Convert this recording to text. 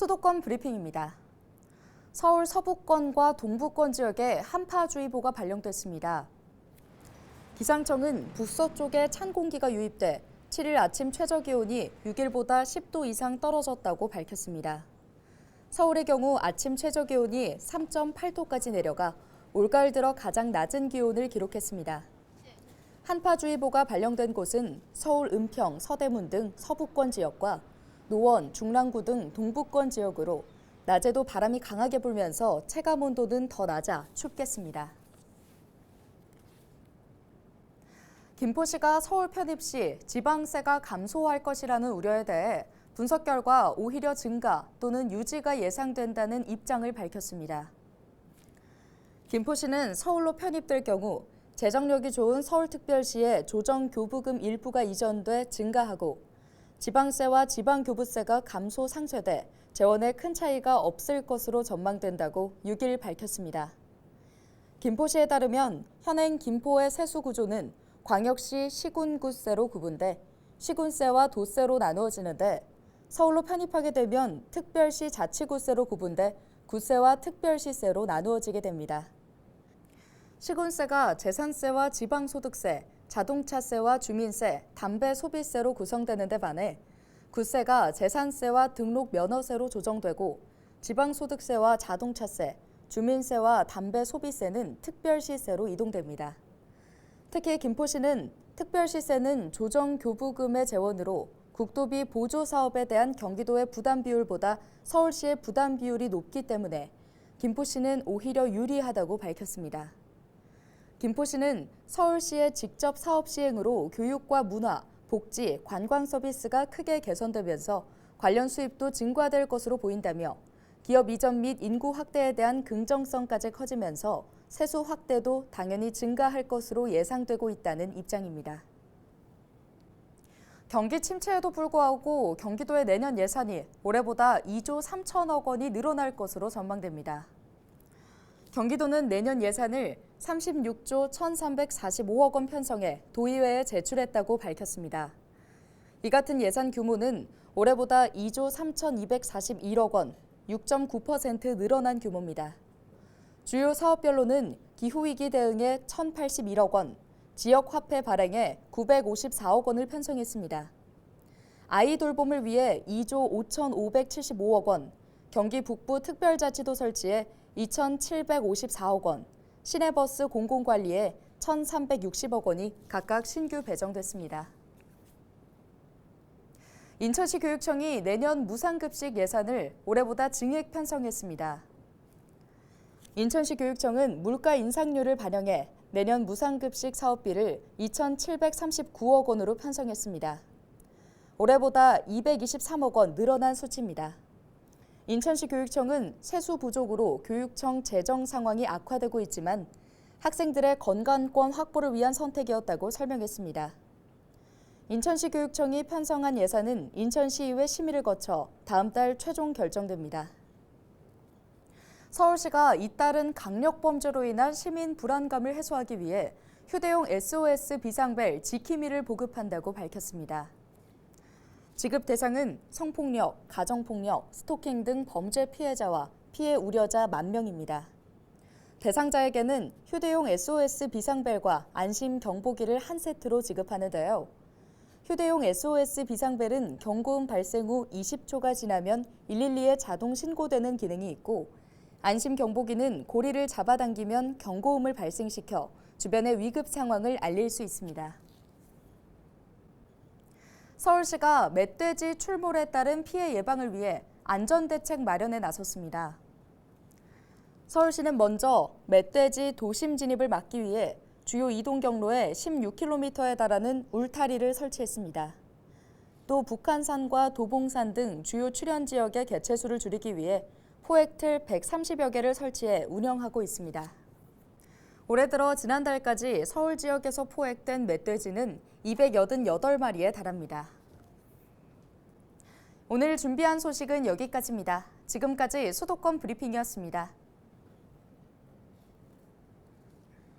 수도권 브리핑입니다. 서울 서부권과 동부권 지역에 한파주의보가 발령됐습니다. 기상청은 북서쪽에 찬 공기가 유입돼 7일 아침 최저기온이 6일보다 10도 이상 떨어졌다고 밝혔습니다. 서울의 경우 아침 최저기온이 3.8도까지 내려가 올가을 들어 가장 낮은 기온을 기록했습니다. 한파주의보가 발령된 곳은 서울 은평, 서대문 등 서부권 지역과 노원, 중랑구 등 동부권 지역으로 낮에도 바람이 강하게 불면서 체감온도는 더 낮아 춥겠습니다. 김포시가 서울 편입 시 지방세가 감소할 것이라는 우려에 대해 분석 결과 오히려 증가 또는 유지가 예상된다는 입장을 밝혔습니다. 김포시는 서울로 편입될 경우 재정력이 좋은 서울특별시에 조정교부금 일부가 이전돼 증가하고 지방세와 지방교부세가 감소 상쇄돼 재원에 큰 차이가 없을 것으로 전망된다고 6일 밝혔습니다. 김포시에 따르면 현행 김포의 세수 구조는 광역시 시군구세로 구분돼 시군세와 도세로 나누어지는데 서울로 편입하게 되면 특별시 자치구세로 구분돼 구세와 특별시세로 나누어지게 됩니다. 시군세가 재산세와 지방소득세, 자동차세와 주민세, 담배 소비세로 구성되는 데 반해 구세가 재산세와 등록 면허세로 조정되고 지방소득세와 자동차세, 주민세와 담배 소비세는 특별시세로 이동됩니다. 특히 김포시는 특별시세는 조정교부금의 재원으로 국도비 보조 사업에 대한 경기도의 부담 비율보다 서울시의 부담 비율이 높기 때문에 김포시는 오히려 유리하다고 밝혔습니다. 김포시는 서울시의 직접 사업 시행으로 교육과 문화, 복지, 관광 서비스가 크게 개선되면서 관련 수입도 증가될 것으로 보인다며 기업 이전 및 인구 확대에 대한 긍정성까지 커지면서 세수 확대도 당연히 증가할 것으로 예상되고 있다는 입장입니다. 경기 침체에도 불구하고 경기도의 내년 예산이 올해보다 2조 3천억 원이 늘어날 것으로 전망됩니다. 경기도는 내년 예산을 36조 1,345억 원 편성해 도의회에 제출했다고 밝혔습니다. 이 같은 예산 규모는 올해보다 2조 3,241억 원, 6.9% 늘어난 규모입니다. 주요 사업별로는 기후위기 대응에 1,081억 원, 지역화폐 발행에 954억 원을 편성했습니다. 아이 돌봄을 위해 2조 5,575억 원, 경기 북부 특별자치도 설치에 2,754억 원, 시내버스 공공관리에 1,360억 원이 각각 신규 배정됐습니다. 인천시 교육청이 내년 무상급식 예산을 올해보다 증액 편성했습니다. 인천시 교육청은 물가 인상률을 반영해 내년 무상급식 사업비를 2,739억 원으로 편성했습니다. 올해보다 223억 원 늘어난 수치입니다. 인천시 교육청은 세수 부족으로 교육청 재정 상황이 악화되고 있지만 학생들의 건강권 확보를 위한 선택이었다고 설명했습니다. 인천시 교육청이 편성한 예산은 인천시의회 심의를 거쳐 다음 달 최종 결정됩니다. 서울시가 잇따른 강력범죄로 인한 시민 불안감을 해소하기 위해 휴대용 SOS 비상벨 지킴이를 보급한다고 밝혔습니다. 지급 대상은 성폭력, 가정폭력, 스토킹 등 범죄 피해자와 피해 우려자 10,000명입니다. 대상자에게는 휴대용 SOS 비상벨과 안심 경보기를 한 세트로 지급하는데요. 휴대용 SOS 비상벨은 경고음 발생 후 20초가 지나면 112에 자동 신고되는 기능이 있고 안심 경보기는 고리를 잡아당기면 경고음을 발생시켜 주변의 위급 상황을 알릴 수 있습니다. 서울시가 멧돼지 출몰에 따른 피해 예방을 위해 안전대책 마련에 나섰습니다. 서울시는 먼저 멧돼지 도심 진입을 막기 위해 주요 이동 경로에 16km에 달하는 울타리를 설치했습니다. 또 북한산과 도봉산 등 주요 출현 지역의 개체수를 줄이기 위해 포획틀 130여 개를 설치해 운영하고 있습니다. 올해 들어 지난달까지 서울 지역에서 포획된 멧돼지는 288마리에 달합니다. 오늘 준비한 소식은 여기까지입니다. 지금까지 수도권 브리핑이었습니다.